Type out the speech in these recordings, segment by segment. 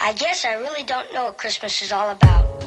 I guess I really don't know what Christmas is all about.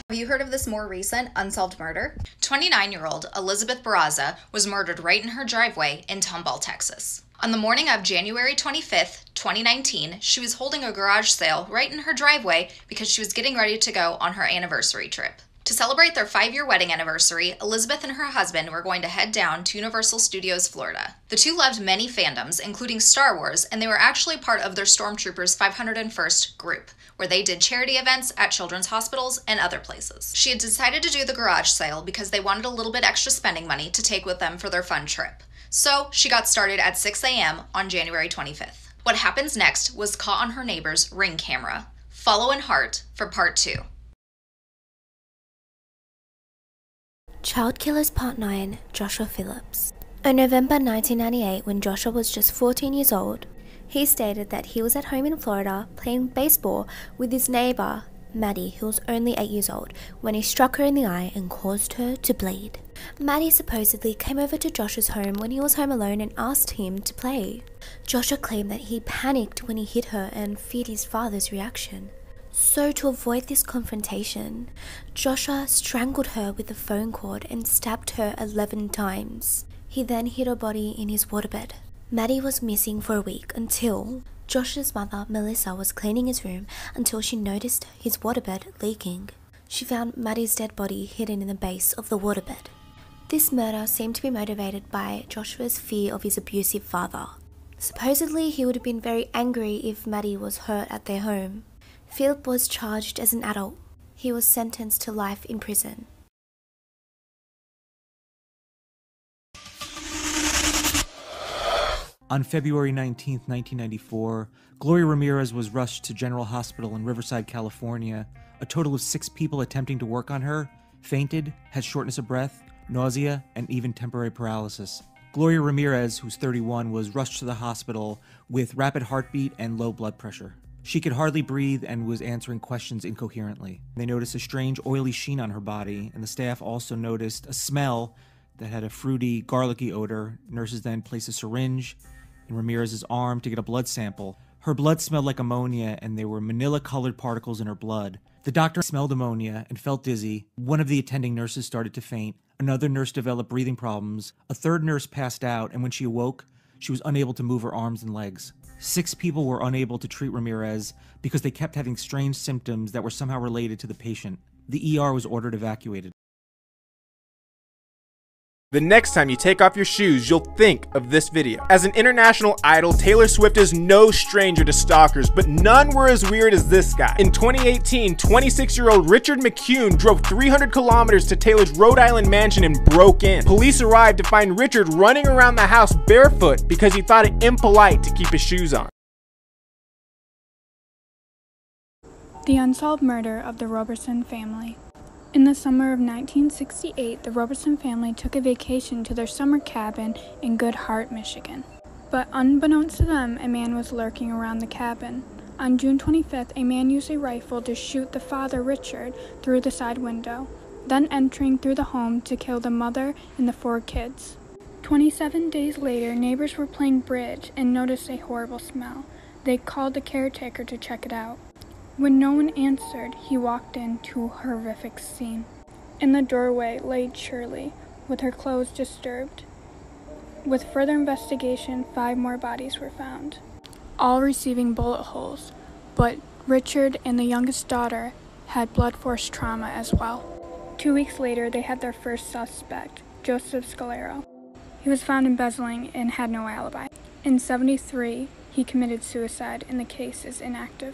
Have you heard of this more recent unsolved murder? 29-year-old Elizabeth Barraza was murdered right in her driveway in Tomball, Texas. On the morning of January 25th, 2019, she was holding a garage sale right in her driveway because she was getting ready to go on her anniversary trip. To celebrate their 5-year wedding anniversary, Elizabeth and her husband were going to head down to Universal Studios, Florida. The two loved many fandoms, including Star Wars, and they were actually part of their Stormtroopers 501st group, where they did charity events at children's hospitals and other places. She had decided to do the garage sale because they wanted a little bit extra spending money to take with them for their fun trip. So she got started at 6 a.m. on January 25th. What happens next was caught on her neighbor's Ring camera. Follow in Heart for part 2. Child Killers Part 9, Joshua Phillips. In November 1998, when Joshua was just 14 years old, he stated that he was at home in Florida playing baseball with his neighbor, Maddie, who was only 8 years old, when he struck her in the eye and caused her to bleed. Maddie supposedly came over to Joshua's home when he was home alone and asked him to play. Joshua claimed that he panicked when he hit her and feared his father's reaction. So to avoid this confrontation, Joshua strangled her with a phone cord and stabbed her 11 times. He then hid her body in his waterbed. Maddie was missing for a week until Joshua's mother, Melissa, was cleaning his room until she noticed his waterbed leaking. She found Maddie's dead body hidden in the base of the waterbed. This murder seemed to be motivated by Joshua's fear of his abusive father. Supposedly, he would have been very angry if Maddie was hurt at their home. Philip was charged as an adult. He was sentenced to life in prison. On February 19, 1994, Gloria Ramirez was rushed to General Hospital in Riverside, California. A total of 6 people attempting to work on her fainted, had shortness of breath, nausea, and even temporary paralysis. Gloria Ramirez, who's 31, was rushed to the hospital with rapid heartbeat and low blood pressure. She could hardly breathe and was answering questions incoherently. They noticed a strange oily sheen on her body, and the staff also noticed a smell that had a fruity, garlicky odor. Nurses then placed a syringe in Ramirez's arm to get a blood sample. Her blood smelled like ammonia, and there were manila-colored particles in her blood. The doctor smelled ammonia and felt dizzy. One of the attending nurses started to faint. Another nurse developed breathing problems. A third nurse passed out, and when she awoke, she was unable to move her arms and legs. 6 people were unable to treat Ramirez because they kept having strange symptoms that were somehow related to the patient. The ER was ordered evacuated. The next time you take off your shoes, you'll think of this video. As an international idol, Taylor Swift is no stranger to stalkers, but none were as weird as this guy. In 2018, 26-year-old Richard McCune drove 300 kilometers to Taylor's Rhode Island mansion and broke in. Police arrived to find Richard running around the house barefoot because he thought it impolite to keep his shoes on. The unsolved murder of the Roberson family. In the summer of 1968, the Roberson family took a vacation to their summer cabin in Good Heart, Michigan. But unbeknownst to them, a man was lurking around the cabin. On June 25th, a man used a rifle to shoot the father, Richard, through the side window, then entering through the home to kill the mother and the 4 kids. 27 days later, neighbors were playing bridge and noticed a horrible smell. They called the caretaker to check it out. When no one answered, he walked into a horrific scene. In the doorway lay Shirley, with her clothes disturbed. With further investigation, 5 more bodies were found, all receiving bullet holes, but Richard and the youngest daughter had blood force trauma as well. 2 weeks later, they had their first suspect, Joseph Scalero. He was found embezzling and had no alibi. In 1973, he committed suicide and the case is inactive.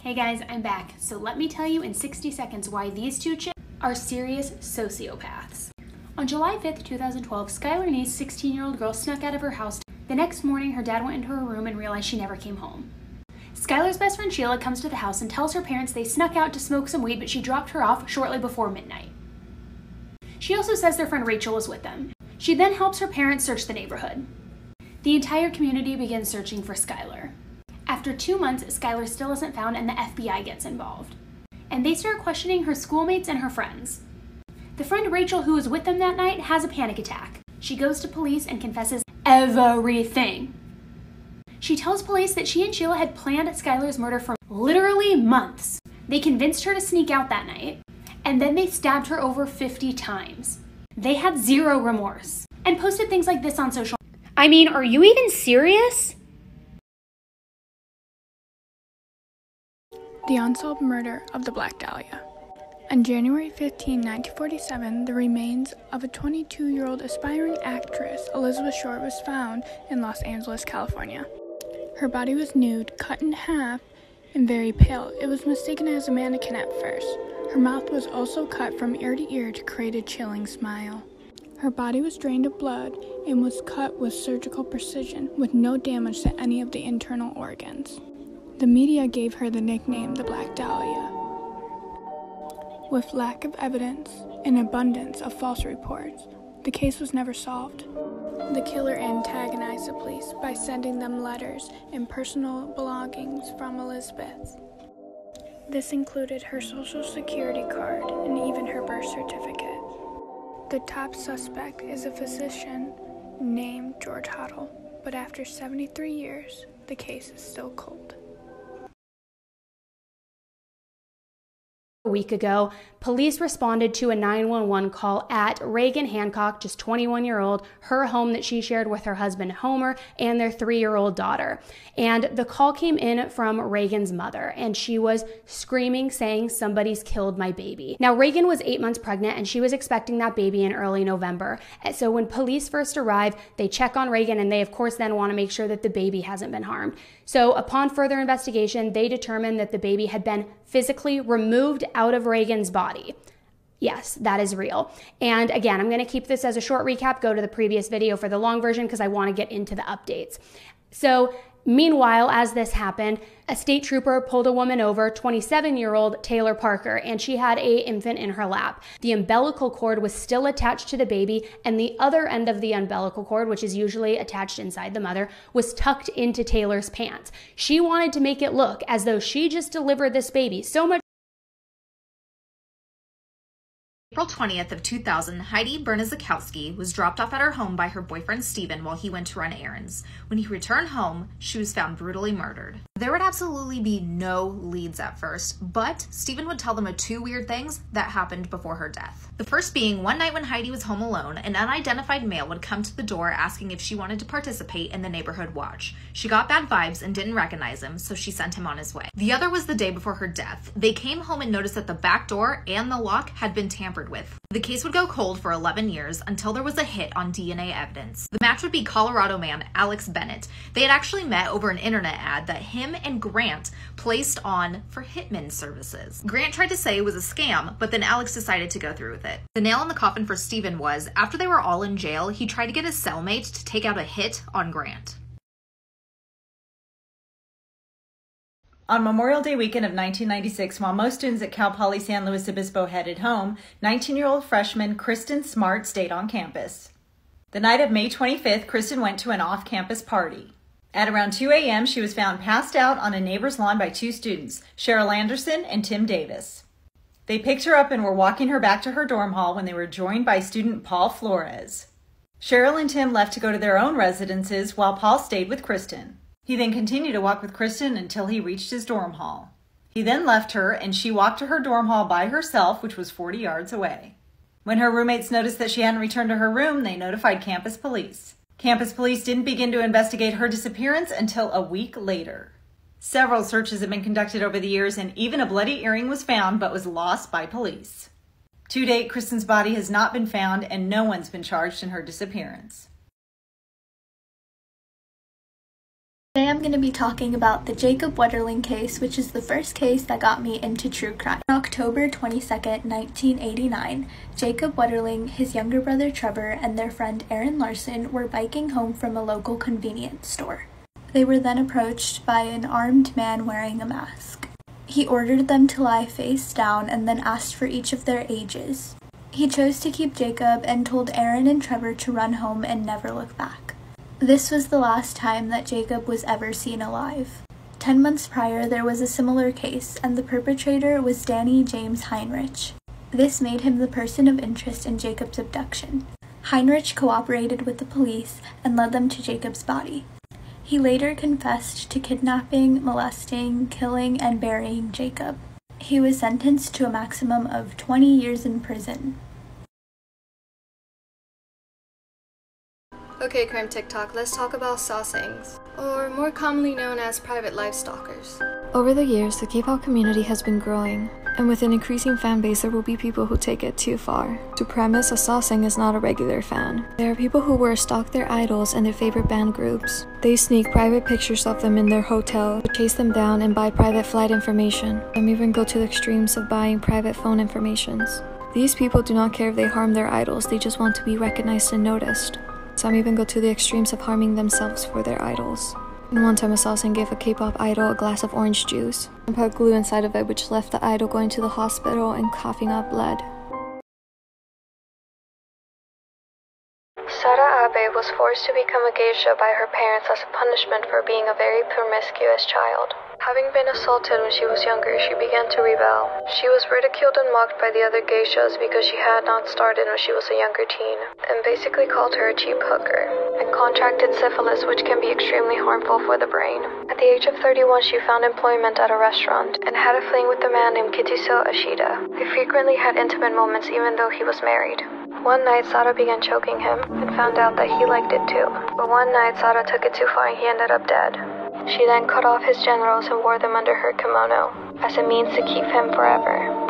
Hey guys, I'm back. So let me tell you in 60 seconds why these 2 chicks are serious sociopaths. On July 5th, 2012, Skylar Nee's 16-year-old girl snuck out of her house. The next morning, her dad went into her room and realized she never came home. Skylar's best friend Sheila comes to the house and tells her parents they snuck out to smoke some weed, but she dropped her off shortly before midnight. She also says their friend Rachel was with them. She then helps her parents search the neighborhood. The entire community begins searching for Skylar. After 2 months, Skylar still isn't found and the FBI gets involved. And they start questioning her schoolmates and her friends. The friend Rachel, who was with them that night, has a panic attack. She goes to police and confesses everything. She tells police that she and Sheila had planned Skylar's murder for literally months. They convinced her to sneak out that night, and then they stabbed her over 50 times. They had zero remorse and posted things like this on social media. I mean, are you even serious? The unsolved murder of the Black Dahlia. On January 15, 1947, the remains of a 22-year-old aspiring actress, Elizabeth Short, was found in Los Angeles, California. Her body was nude, cut in half, and very pale. It was mistaken as a mannequin at first. Her mouth was also cut from ear to ear to create a chilling smile. Her body was drained of blood and was cut with surgical precision, with no damage to any of the internal organs. The media gave her the nickname the Black Dahlia. With lack of evidence and abundance of false reports, the case was never solved. The killer antagonized the police by sending them letters and personal belongings from Elizabeth. This included her social security card and even her birth certificate. The top suspect is a physician named George Hoddle, but after 73 years, the case is still cold. A week ago, police responded to a 911 call at Reagan Hancock, just 21-year-old, her home that she shared with her husband Homer and their 3-year-old daughter. And the call came in from Reagan's mother, and she was screaming, saying, "Somebody's killed my baby." Now, Reagan was 8 months pregnant, and she was expecting that baby in early November. And so when police first arrive, they check on Reagan, and they, of course, then want to make sure that the baby hasn't been harmed. So upon further investigation, they determined that the baby had been physically removed out of Reagan's body. Yes, that is real. And again, I'm going to keep this as a short recap. Go to the previous video for the long version because I want to get into the updates. So meanwhile, as this happened, a state trooper pulled a woman over, 27-year-old Taylor Parker, and she had an infant in her lap. The umbilical cord was still attached to the baby, and the other end of the umbilical cord, which is usually attached inside the mother, was tucked into Taylor's pants. She wanted to make it look as though she just delivered this baby, so much. April 20th of 2000, Heidi Bernizakowski was dropped off at her home by her boyfriend Steven while he went to run errands. When he returned home, she was found brutally murdered. There would absolutely be no leads at first, but Steven would tell them of 2 weird things that happened before her death. The first being one night when Heidi was home alone, an unidentified male would come to the door asking if she wanted to participate in the neighborhood watch. She got bad vibes and didn't recognize him, so she sent him on his way. The other was the day before her death. They came home and noticed that the back door and the lock had been tampered with. The case would go cold for 11 years until there was a hit on DNA evidence. The match would be Colorado man Alex Bennett. They had actually met over an internet ad that him and Grant placed on for hitman services. Grant tried to say it was a scam, but then Alex decided to go through with it. The nail in the coffin for Steven was, after they were all in jail, he tried to get his cellmate to take out a hit on Grant. On Memorial Day weekend of 1996, while most students at Cal Poly San Luis Obispo headed home, 19-year-old freshman Kristen Smart stayed on campus. The night of May 25th, Kristen went to an off-campus party. At around 2 a.m., she was found passed out on a neighbor's lawn by 2 students, Cheryl Anderson and Tim Davis. They picked her up and were walking her back to her dorm hall when they were joined by student Paul Flores. Cheryl and Tim left to go to their own residences while Paul stayed with Kristen. He then continued to walk with Kristen until he reached his dorm hall. He then left her and she walked to her dorm hall by herself, which was 40 yards away. When her roommates noticed that she hadn't returned to her room, they notified campus police. Campus police didn't begin to investigate her disappearance until a week later. Several searches have been conducted over the years and even a bloody earring was found but was lost by police. To date, Kristen's body has not been found and no one's been charged in her disappearance. Today I'm going to be talking about the Jacob Wetterling case, which is the first case that got me into true crime. On October 22nd, 1989, Jacob Wetterling, his younger brother Trevor, and their friend Aaron Larson were biking home from a local convenience store. They were then approached by an armed man wearing a mask. He ordered them to lie face down and then asked for each of their ages. He chose to keep Jacob and told Aaron and Trevor to run home and never look back. This was the last time that Jacob was ever seen alive. 10 months prior, there was a similar case, and the perpetrator was Danny James Heinrich. This made him the person of interest in Jacob's abduction. Heinrich cooperated with the police and led them to Jacob's body. He later confessed to kidnapping, molesting, killing, and burying Jacob. He was sentenced to a maximum of 20 years in prison. Okay, Crime TikTok, let's talk about sasaengs, or more commonly known as private life stalkers. Over the years, the K-pop community has been growing, and with an increasing fan base, there will be people who take it too far. To premise, a sasaeng is not a regular fan. There are people who will stalk their idols and their favorite band groups. They sneak private pictures of them in their hotel, chase them down, and buy private flight information. Some even go to the extremes of buying private phone informations. These people do not care if they harm their idols, they just want to be recognized and noticed. Some even go to the extremes of harming themselves for their idols. And one time a sasaeng gave a K-pop idol a glass of orange juice and put glue inside of it, which left the idol going to the hospital and coughing up blood. Sara Abe was forced to become a geisha by her parents as a punishment for being a very promiscuous child. Having been assaulted when she was younger, she began to rebel. She was ridiculed and mocked by the other geishas because she had not started when she was a younger teen, and basically called her a cheap hooker, and contracted syphilis, which can be extremely harmful for the brain. At the age of 31, she found employment at a restaurant, and had a fling with a man named Kituso Ashida. They frequently had intimate moments even though he was married. One night, Sara began choking him, and found out that he liked it too. But one night, Sara took it too far and he ended up dead. She then cut off his genitals and wore them under her kimono, as a means to keep him forever.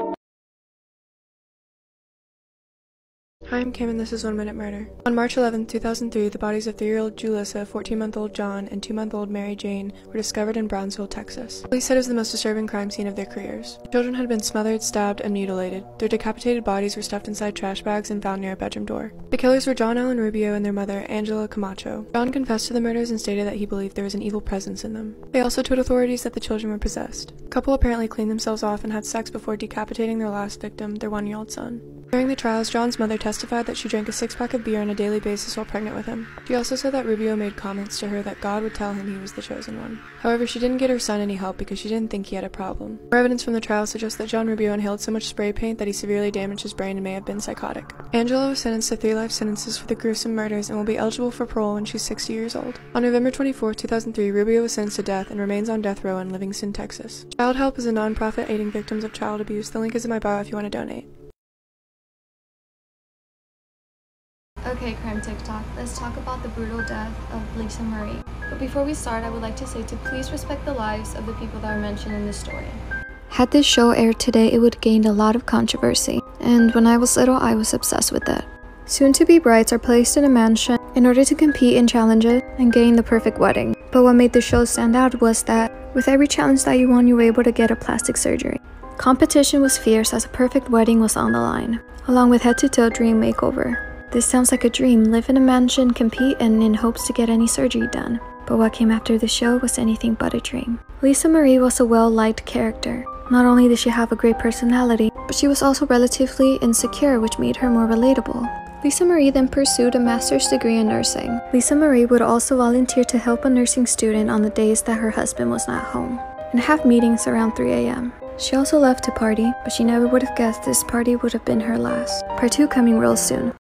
Hi, I'm Kim and this is 1 Minute Murder. On March 11, 2003, the bodies of 3-year-old Julissa, 14-month-old John, and 2-month-old Mary Jane were discovered in Brownsville, Texas. Police said it was the most disturbing crime scene of their careers. The children had been smothered, stabbed, and mutilated. Their decapitated bodies were stuffed inside trash bags and found near a bedroom door. The killers were John Allen Rubio and their mother, Angela Camacho. John confessed to the murders and stated that he believed there was an evil presence in them. They also told authorities that the children were possessed. The couple apparently cleaned themselves off and had sex before decapitating their last victim, their 1-year-old son. During the trials, John's mother testified that she drank a 6-pack of beer on a daily basis while pregnant with him. She also said that Rubio made comments to her that God would tell him he was the chosen one. However, she didn't get her son any help because she didn't think he had a problem. More evidence from the trial suggests that John Rubio inhaled so much spray paint that he severely damaged his brain and may have been psychotic. Angela was sentenced to 3 life sentences for the gruesome murders and will be eligible for parole when she's 60 years old. On November 24, 2003, Rubio was sentenced to death and remains on death row in Livingston, Texas. Childhelp is a non-profit aiding victims of child abuse. The link is in my bio if you want to donate. Okay, Crime TikTok, let's talk about the brutal death of Lisa Marie. But before we start, I would like to say to please respect the lives of the people that are mentioned in this story. Had this show aired today, it would gain a lot of controversy, and when I was little, I was obsessed with it. Soon-to-be brides are placed in a mansion in order to compete in challenges and gain the perfect wedding. But what made the show stand out was that with every challenge that you won, you were able to get a plastic surgery. Competition was fierce as a perfect wedding was on the line, along with head-to-toe dream makeover. This sounds like a dream, live in a mansion, compete, and in hopes to get any surgery done. But what came after the show was anything but a dream. Lisa Marie was a well-liked character. Not only did she have a great personality, but she was also relatively insecure, which made her more relatable. Lisa Marie then pursued a master's degree in nursing. Lisa Marie would also volunteer to help a nursing student on the days that her husband was not home, and have meetings around 3 a.m. She also loved to party, but she never would have guessed this party would have been her last. Part 2 coming real soon.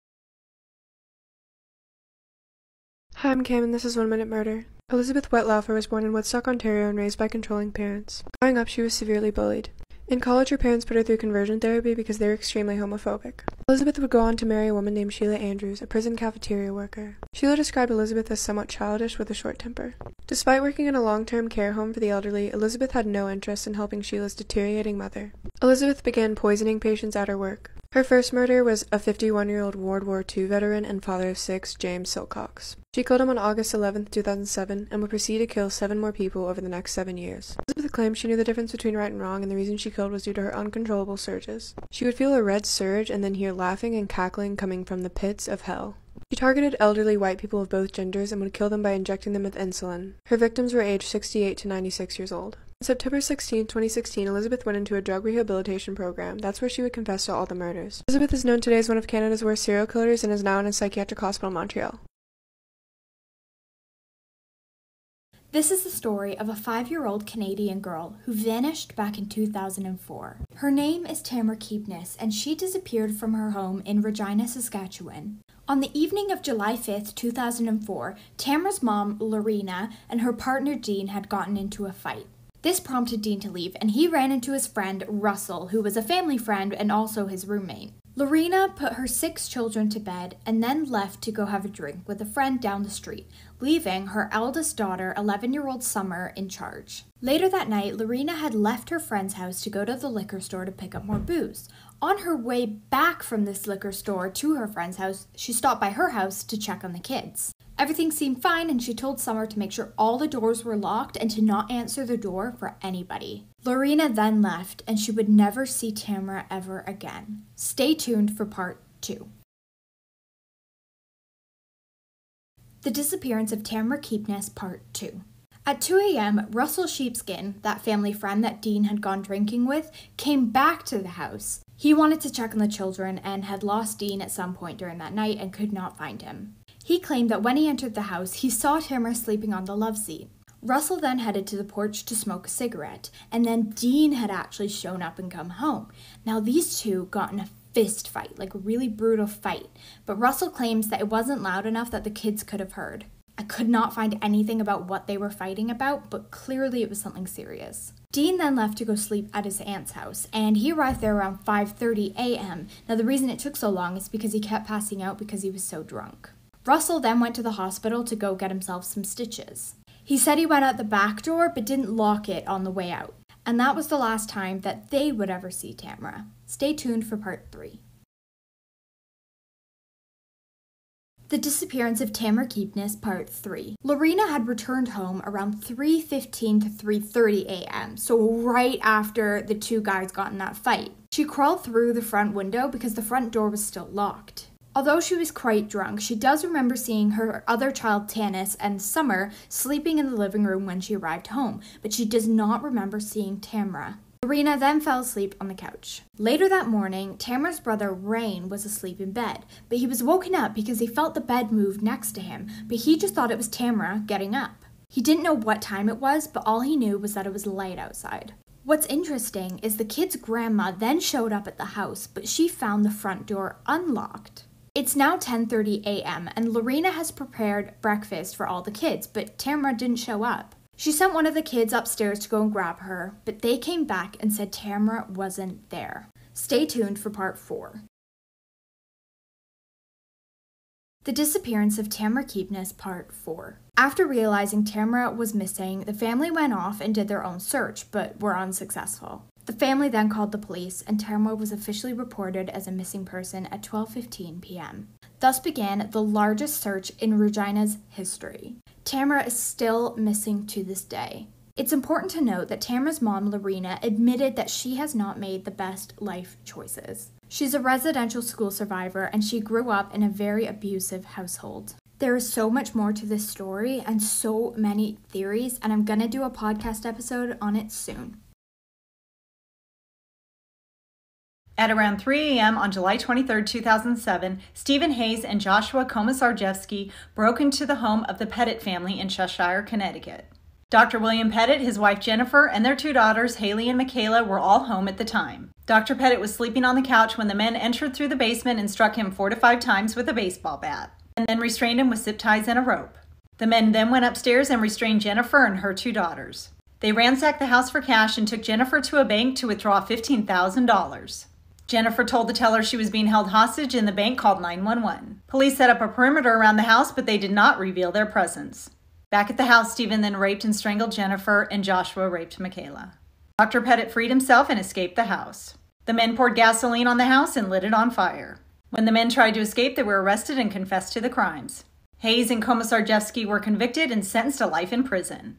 Hi, I'm Cam and this is 1 Minute Murder. Elizabeth Wettlaufer was born in Woodstock, Ontario and raised by controlling parents. Growing up, she was severely bullied. In college, her parents put her through conversion therapy because they were extremely homophobic. Elizabeth would go on to marry a woman named Sheila Andrews, a prison cafeteria worker. Sheila described Elizabeth as somewhat childish with a short temper. Despite working in a long-term care home for the elderly, Elizabeth had no interest in helping Sheila's deteriorating mother. Elizabeth began poisoning patients at her work. Her first murder was a 51-year-old World War II veteran and father of 6, James Silcox. She killed him on August 11, 2007, and would proceed to kill 7 more people over the next 7 years. Elizabeth claimed she knew the difference between right and wrong, and the reason she killed was due to her uncontrollable surges. She would feel a red surge and then hear laughing and cackling coming from the pits of hell. She targeted elderly white people of both genders and would kill them by injecting them with insulin. Her victims were aged 68 to 96 years old. On September 16, 2016, Elizabeth went into a drug rehabilitation program. That's where she would confess to all the murders. Elizabeth is known today as one of Canada's worst serial killers and is now in a psychiatric hospital in Montreal. This is the story of a 5-year-old Canadian girl who vanished back in 2004. Her name is Tamara Keepness, and she disappeared from her home in Regina, Saskatchewan On the evening of July 5th, 2004, Tamara's mom, Lorena, and her partner Dean had gotten into a fight. This prompted Dean to leave, and he ran into his friend Russell, who was a family friend and also his roommate. Lorena put her 6 children to bed and then left to go have a drink with a friend down the street, leaving her eldest daughter, 11-year-old Summer, in charge. Later that night, Lorena had left her friend's house to go to the liquor store to pick up more booze. On her way back from this liquor store to her friend's house, she stopped by her house to check on the kids. Everything seemed fine, and she told Summer to make sure all the doors were locked and to not answer the door for anybody. Lorena then left, and she would never see Tamara ever again. Stay tuned for part 2. The Disappearance of Tamara Keepness, Part 2. At 2 a.m., Russell Sheepskin, that family friend that Dean had gone drinking with, came back to the house. He wanted to check on the children and had lost Dean at some point during that night and could not find him. He claimed that when he entered the house, he saw Tamara sleeping on the love seat. Russell then headed to the porch to smoke a cigarette, and then Dean had actually shown up and come home. Now these two got in a fist fight, like a really brutal fight, but Russell claims that it wasn't loud enough that the kids could have heard. I could not find anything about what they were fighting about, but clearly it was something serious. Dean then left to go sleep at his aunt's house, and he arrived there around 5:30 a.m. Now the reason it took so long is because he kept passing out because he was so drunk. Russell then went to the hospital to go get himself some stitches. He said he went out the back door but didn't lock it on the way out. And that was the last time that they would ever see Tamara. Stay tuned for part 3. The Disappearance of Tamara Keepness, Part 3. Lorena had returned home around 3:15 to 3:30 a.m., so right after the two guys got in that fight. She crawled through the front window because the front door was still locked. Although she was quite drunk, she does remember seeing her other child, Tanis, and Summer sleeping in the living room when she arrived home, but she does not remember seeing Tamara. Lorena then fell asleep on the couch. Later that morning, Tamara's brother, Rain, was asleep in bed, but he was woken up because he felt the bed move next to him, but he just thought it was Tamara getting up. He didn't know what time it was, but all he knew was that it was light outside. What's interesting is the kid's grandma then showed up at the house, but she found the front door unlocked. It's now 10:30 a.m. and Lorena has prepared breakfast for all the kids, but Tamara didn't show up. She sent one of the kids upstairs to go and grab her, but they came back and said Tamara wasn't there. Stay tuned for part 4. The Disappearance of Tamara Keepness, Part 4. After realizing Tamara was missing, the family went off and did their own search, but were unsuccessful. The family then called the police, and Tamara was officially reported as a missing person at 12:15 p.m. Thus began the largest search in Regina's history. Tamara is still missing to this day. It's important to note that Tamara's mom, Lorena, admitted that she has not made the best life choices. She's a residential school survivor, and she grew up in a very abusive household. There is so much more to this story and so many theories, and I'm gonna do a podcast episode on it soon. At around 3 a.m. on July 23, 2007, Stephen Hayes and Joshua Komisarjevsky broke into the home of the Pettit family in Cheshire, Connecticut. Dr. William Pettit, his wife Jennifer, and their 2 daughters, Haley and Michaela, were all home at the time. Dr. Pettit was sleeping on the couch when the men entered through the basement and struck him 4 to 5 times with a baseball bat, and then restrained him with zip ties and a rope. The men then went upstairs and restrained Jennifer and her 2 daughters. They ransacked the house for cash and took Jennifer to a bank to withdraw $15,000. Jennifer told the teller she was being held hostage and the bank called 911. Police set up a perimeter around the house, but they did not reveal their presence. Back at the house, Stephen then raped and strangled Jennifer, and Joshua raped Michaela. Dr. Pettit freed himself and escaped the house. The men poured gasoline on the house and lit it on fire. When the men tried to escape, they were arrested and confessed to the crimes. Hayes and Komisarjevsky were convicted and sentenced to life in prison.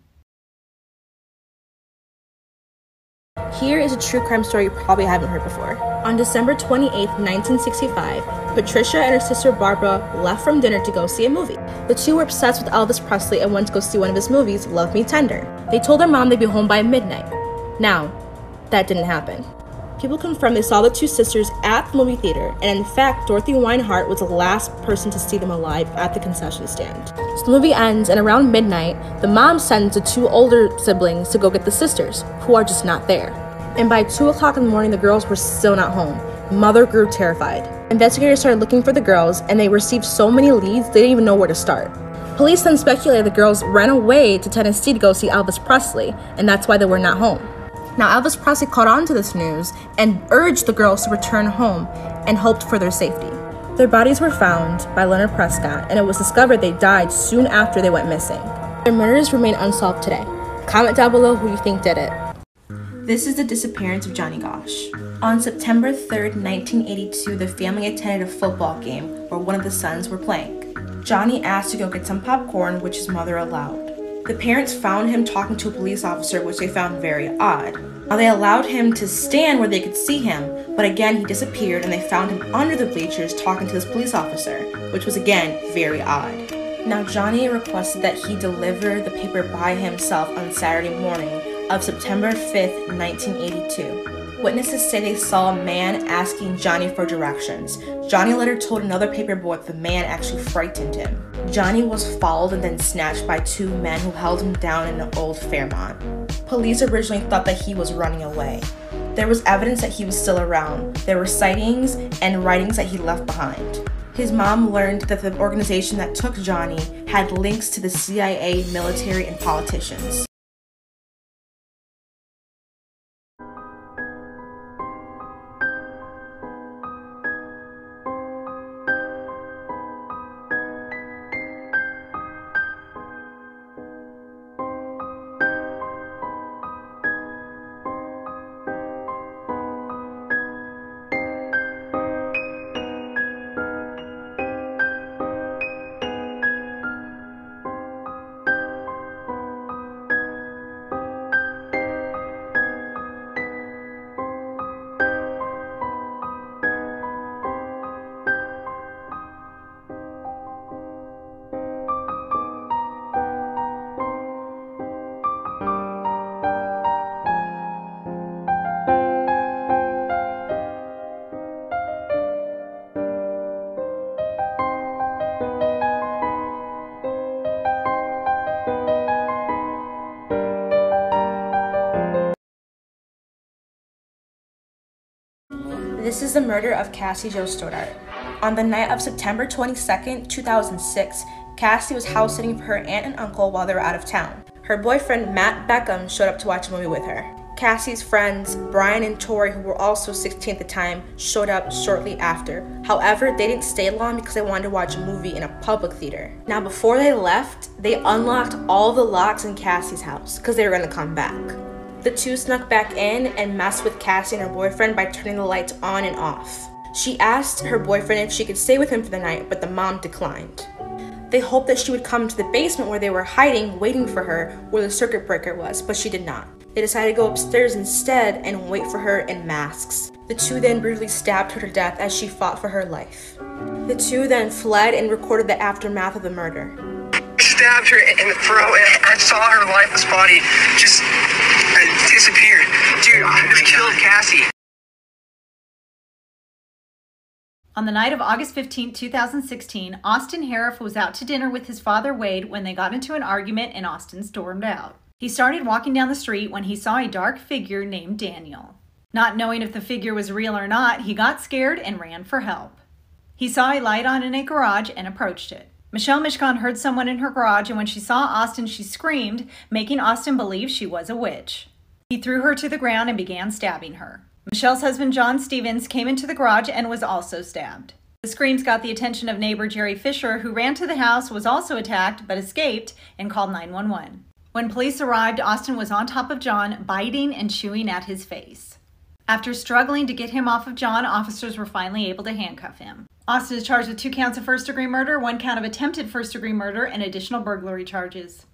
Here is a true crime story you probably haven't heard before. On December 28, 1965, Patricia and her sister Barbara left from dinner to go see a movie. The two were obsessed with Elvis Presley and went to go see one of his movies, Love Me Tender. They told their mom they'd be home by midnight. Now, that didn't happen. People confirm they saw the two sisters at the movie theater, and in fact, Dorothy Weinhardt was the last person to see them alive at the concession stand. So the movie ends, and around midnight, the mom sends the 2 older siblings to go get the sisters, who are just not there. And by 2 o'clock in the morning, the girls were still not home. Mother grew terrified. Investigators started looking for the girls, and they received so many leads they didn't even know where to start. Police then speculated the girls ran away to Tennessee to go see Elvis Presley, and that's why they were not home. Now, Elvis Presley caught on to this news and urged the girls to return home and hoped for their safety. Their bodies were found by Leonard Prescott, and it was discovered they died soon after they went missing. Their murders remain unsolved today. Comment down below who you think did it. This is the disappearance of Johnny Gosch. On September 3rd, 1982, the family attended a football game where one of the sons were playing. Johnny asked to go get some popcorn, which his mother allowed. The parents found him talking to a police officer, which they found very odd. Now, they allowed him to stand where they could see him, but again he disappeared and they found him under the bleachers talking to this police officer, which was again very odd. Now, Johnny requested that he deliver the paper by himself on Saturday morning of September 5th, 1982. Witnesses say they saw a man asking Johnny for directions. Johnny later told another paper boy that the man actually frightened him. Johnny was followed and then snatched by two men who held him down in an old Fairmont. Police originally thought that he was running away. There was evidence that he was still around. There were sightings and writings that he left behind. His mom learned that the organization that took Johnny had links to the CIA, military, and politicians. This is the murder of Cassie Jo Stoddart. On the night of September 22nd, 2006, Cassie was house sitting for her aunt and uncle while they were out of town. Her boyfriend, Matt Beckham, showed up to watch a movie with her. Cassie's friends, Brian and Tori, who were also 16 at the time, showed up shortly after. However, they didn't stay long because they wanted to watch a movie in a public theater. Now, before they left, they unlocked all the locks in Cassie's house because they were going to come back. The two snuck back in and messed with Cassie and her boyfriend by turning the lights on and off. She asked her boyfriend if she could stay with him for the night, but the mom declined. They hoped that she would come to the basement where they were hiding, waiting for her, where the circuit breaker was, but she did not. They decided to go upstairs instead and wait for her in masks. The two then brutally stabbed her to death as she fought for her life. The two then fled and recorded the aftermath of the murder. Stabbed her in the throat and I saw her lifeless body just disappear. Dude, I just killed Cassie. On the night of August 15, 2016, Austin Harriff was out to dinner with his father Wade when they got into an argument and Austin stormed out. He started walking down the street when he saw a dark figure named Daniel. Not knowing if the figure was real or not, he got scared and ran for help. He saw a light on in a garage and approached it. Michelle Mishcon heard someone in her garage, and when she saw Austin, she screamed, making Austin believe she was a witch. He threw her to the ground and began stabbing her. Michelle's husband, John Stevens, came into the garage and was also stabbed. The screams got the attention of neighbor Jerry Fisher, who ran to the house, was also attacked, but escaped, and called 911. When police arrived, Austin was on top of John, biting and chewing at his face. After struggling to get him off of John, officers were finally able to handcuff him. Austin is charged with 2 counts of first-degree murder, 1 count of attempted first-degree murder, and additional burglary charges.